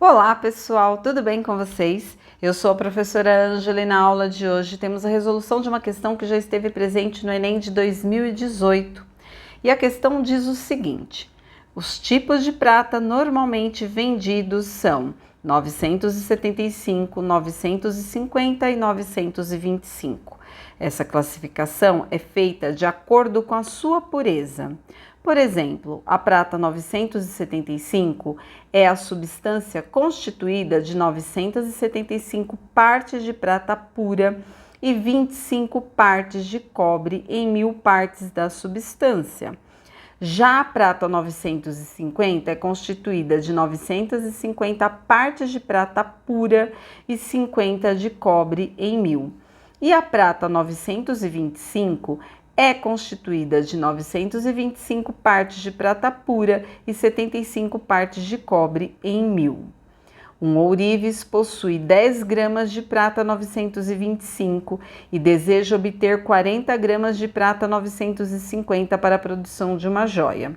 Olá pessoal, tudo bem com vocês? Eu sou a professora Ângela e na aula de hoje temos a resolução de uma questão que já esteve presente no Enem de 2018. E a questão diz o seguinte: os tipos de prata normalmente vendidos são 975, 950 e 925. Essa classificação é feita de acordo com a sua pureza. Por exemplo, a prata 975 é a substância constituída de 975 partes de prata pura e 25 partes de cobre em 1000 partes da substância. Já a prata 950 é constituída de 950 partes de prata pura e 50 de cobre em 1000. E a prata 925 é constituída de 925 partes de prata pura e 75 partes de cobre em 1000. Um ourives possui 10 gramas de prata 925 e deseja obter 40 gramas de prata 950 para a produção de uma joia.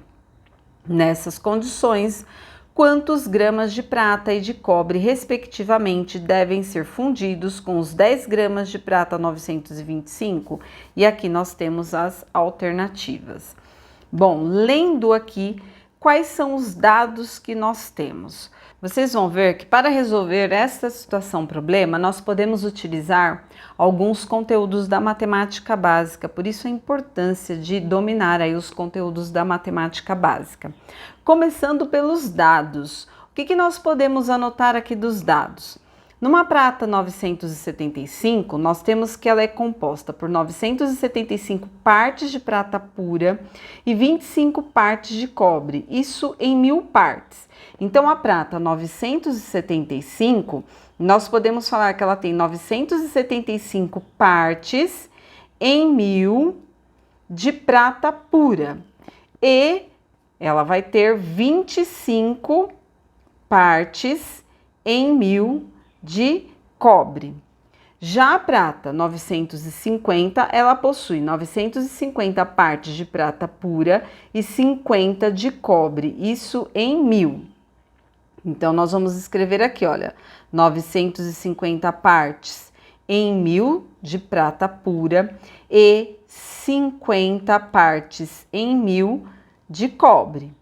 Nessas condições, quantos gramas de prata e de cobre, respectivamente, devem ser fundidos com os 10 gramas de prata 925? E aqui nós temos as alternativas. Bom, lendo aqui, quais são os dados que nós temos? Vocês vão ver que para resolver esta situação problema, nós podemos utilizar alguns conteúdos da matemática básica, por isso a importância de dominar aí os conteúdos da matemática básica. Começando pelos dados, o que nós podemos anotar aqui dos dados? Numa prata 975, nós temos que ela é composta por 975 partes de prata pura e 25 partes de cobre, isso em 1000 partes. Então, a prata 975, nós podemos falar que ela tem 975 partes em 1000 de prata pura e ela vai ter 25 partes em 1000 de cobre. Já a prata 950, ela possui 950 partes de prata pura e 50 de cobre, isso em 1000. Então, nós vamos escrever aqui, olha, 950 partes em 1000 de prata pura e 50 partes em 1000 de cobre.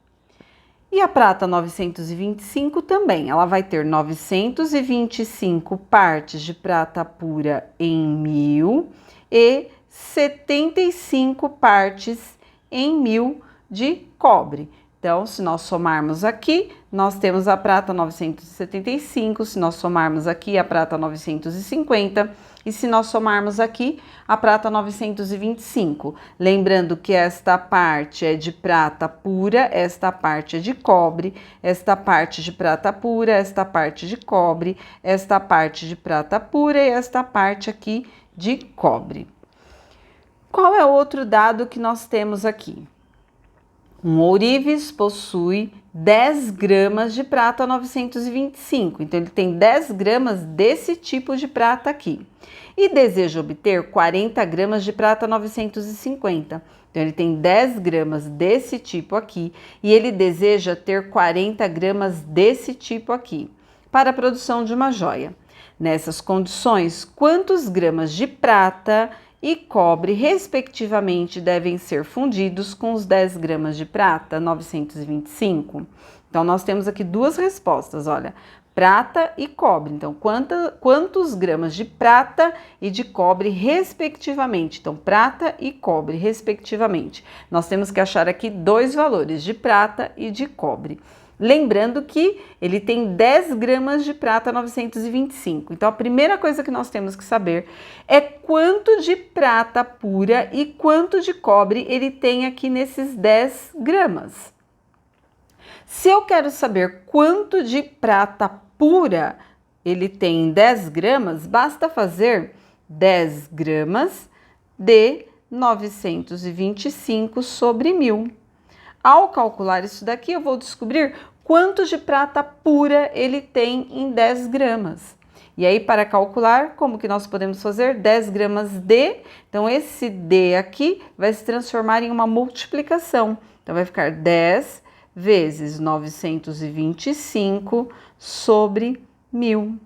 E a prata 925 também, ela vai ter 925 partes de prata pura em 1000 e 75 partes em 1000 de cobre. Então, se nós somarmos aqui, nós temos a prata 975, se nós somarmos aqui a prata 950 e se nós somarmos aqui a prata 925. Lembrando que esta parte é de prata pura, esta parte é de cobre, esta parte de prata pura, esta parte de cobre, esta parte de prata pura e esta parte aqui de cobre. Qual é o outro dado que nós temos aqui? Um ourives possui 10 gramas de prata 925, então ele tem 10 gramas desse tipo de prata aqui. E deseja obter 40 gramas de prata 950, então ele tem 10 gramas desse tipo aqui e ele deseja ter 40 gramas desse tipo aqui, para a produção de uma joia. Nessas condições, quantos gramas de prata e cobre, respectivamente, devem ser fundidos com os 10 gramas de prata 925? Então, nós temos aqui duas respostas, olha, prata e cobre. Então, quantos gramas de prata e de cobre, respectivamente? Então, prata e cobre, respectivamente. Nós temos que achar aqui dois valores, de prata e de cobre. Lembrando que ele tem 10 gramas de prata 925. Então, a primeira coisa que nós temos que saber é quanto de prata pura e quanto de cobre ele tem aqui nesses 10 gramas. Se eu quero saber quanto de prata pura ele tem em 10 gramas, basta fazer 10 gramas de 925 sobre 1000. Ao calcular isso daqui, eu vou descobrir quanto de prata pura ele tem em 10 gramas. E aí, para calcular, como que nós podemos fazer? 10 gramas de, então esse D aqui vai se transformar em uma multiplicação. Então, vai ficar 10 vezes 925 sobre 1000.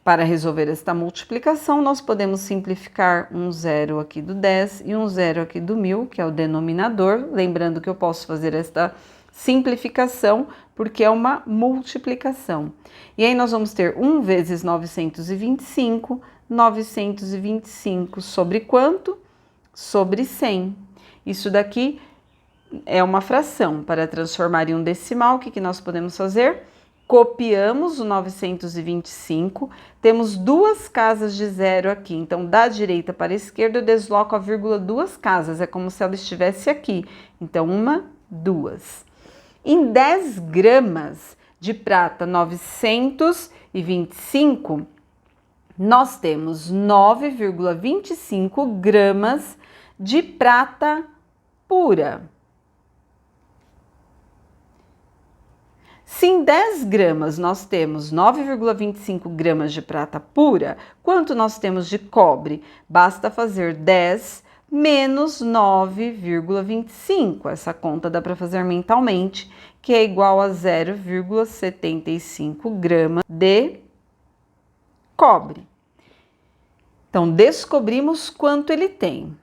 Para resolver esta multiplicação, nós podemos simplificar um zero aqui do 10 e um zero aqui do 1000, que é o denominador. Lembrando que eu posso fazer esta simplificação porque é uma multiplicação. E aí nós vamos ter 1 vezes 925, 925 sobre quanto? Sobre 100. Isso daqui é uma fração. Para transformar em um decimal, o que nós podemos fazer? Copiamos o 925, temos duas casas de zero aqui, então da direita para a esquerda eu desloco a vírgula duas casas, é como se ela estivesse aqui. Então, uma, duas. Em 10 gramas de prata 925, nós temos 9,25 gramas de prata pura. Se em 10 gramas nós temos 9,25 gramas de prata pura, quanto nós temos de cobre? Basta fazer 10 menos 9,25. Essa conta dá para fazer mentalmente, que é igual a 0,75 gramas de cobre. Então, descobrimos quanto ele tem.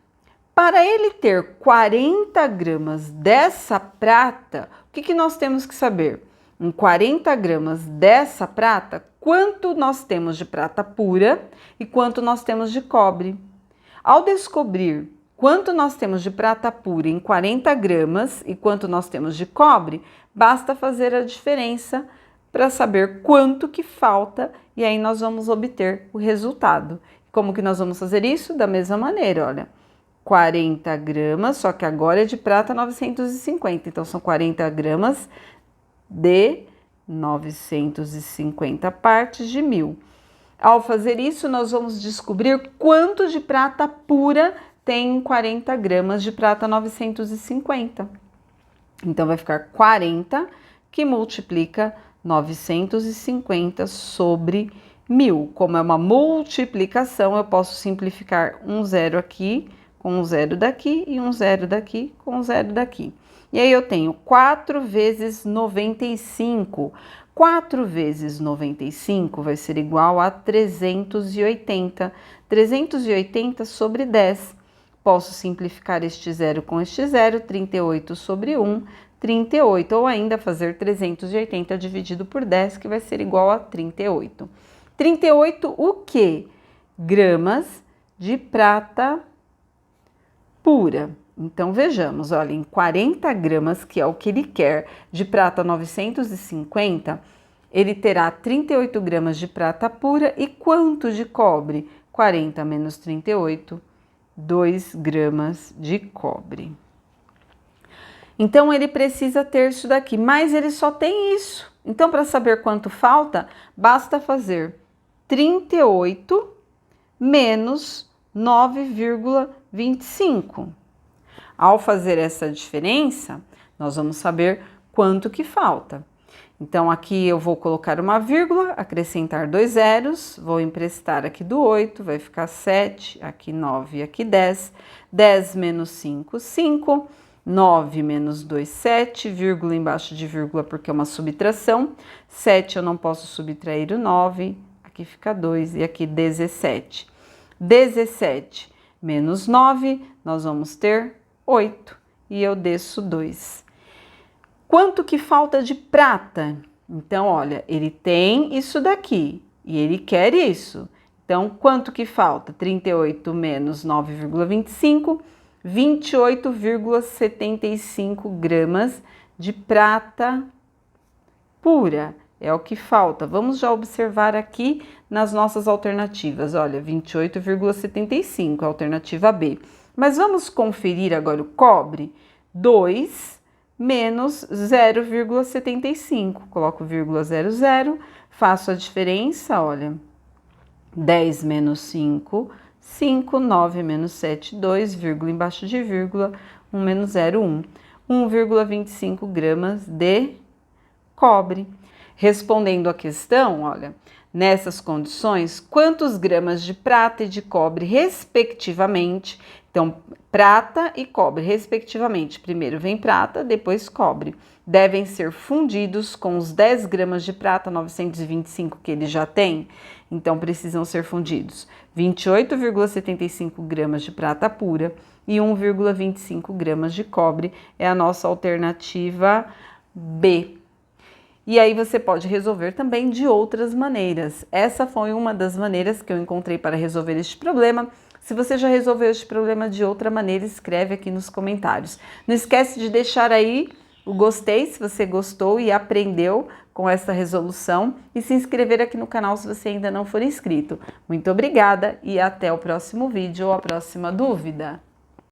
Para ele ter 40 gramas dessa prata, o que nós temos que saber? Em 40 gramas dessa prata, quanto nós temos de prata pura e quanto nós temos de cobre. Ao descobrir quanto nós temos de prata pura em 40 gramas e quanto nós temos de cobre, basta fazer a diferença para saber quanto que falta e aí nós vamos obter o resultado. Como que nós vamos fazer isso? Da mesma maneira, olha. 40 gramas, só que agora é de prata 950, então são 40 gramas de 950 partes de 1000. Ao fazer isso, nós vamos descobrir quanto de prata pura tem 40 gramas de prata 950. Então, vai ficar 40 que multiplica 950 sobre 1000. Como é uma multiplicação, eu posso simplificar um zero aqui com um zero daqui e um zero daqui com um zero daqui. E aí eu tenho 4 vezes 95. 4 vezes 95 vai ser igual a 380. 380 sobre 10. Posso simplificar este zero com este zero, 38 sobre 1, 38. Ou ainda fazer 380 dividido por 10, que vai ser igual a 38. 38 o quê? Gramas de prata pura. Então, vejamos, olha, em 40 gramas, que é o que ele quer, de prata 950, ele terá 38 gramas de prata pura e quanto de cobre? 40 menos 38, 2 gramas de cobre. Então, ele precisa ter isso daqui, mas ele só tem isso. Então, para saber quanto falta, basta fazer 38 menos 9,25. Ao fazer essa diferença, nós vamos saber quanto que falta. Então, aqui eu vou colocar uma vírgula, acrescentar 2 zeros, vou emprestar aqui do 8, vai ficar 7, aqui 9 e aqui 10. 10 menos 5, 5. 9 menos 2, 7, vírgula embaixo de vírgula porque é uma subtração. 7 eu não posso subtrair o 9, aqui fica 2 e aqui 17. 17 menos 9, nós vamos ter 8 e eu desço 2. Quanto que falta de prata? Então, olha, ele tem isso daqui e ele quer isso. Então, quanto que falta? 38 menos 9,25, 28,75 gramas de prata pura. É o que falta. Vamos já observar aqui nas nossas alternativas. Olha, 28,75, alternativa B. Mas vamos conferir agora o cobre. 2 menos 0,75. Coloco vírgula 00, faço a diferença, olha. 10 menos 5, 5, 9 menos 7, 2, vírgula embaixo de vírgula, 1 menos 0, 1. 1,25 gramas de cobre. Respondendo à questão, olha, nessas condições, quantos gramas de prata e de cobre, respectivamente, então, prata e cobre, respectivamente, primeiro vem prata, depois cobre, devem ser fundidos com os 10 gramas de prata 925 que ele já tem? Então, precisam ser fundidos 28,75 gramas de prata pura e 1,25 gramas de cobre, é a nossa alternativa B. E aí você pode resolver também de outras maneiras. Essa foi uma das maneiras que eu encontrei para resolver este problema. Se você já resolveu este problema de outra maneira, escreve aqui nos comentários. Não esquece de deixar aí o gostei se você gostou e aprendeu com essa resolução e se inscrever aqui no canal se você ainda não for inscrito. Muito obrigada e até o próximo vídeo ou a próxima dúvida.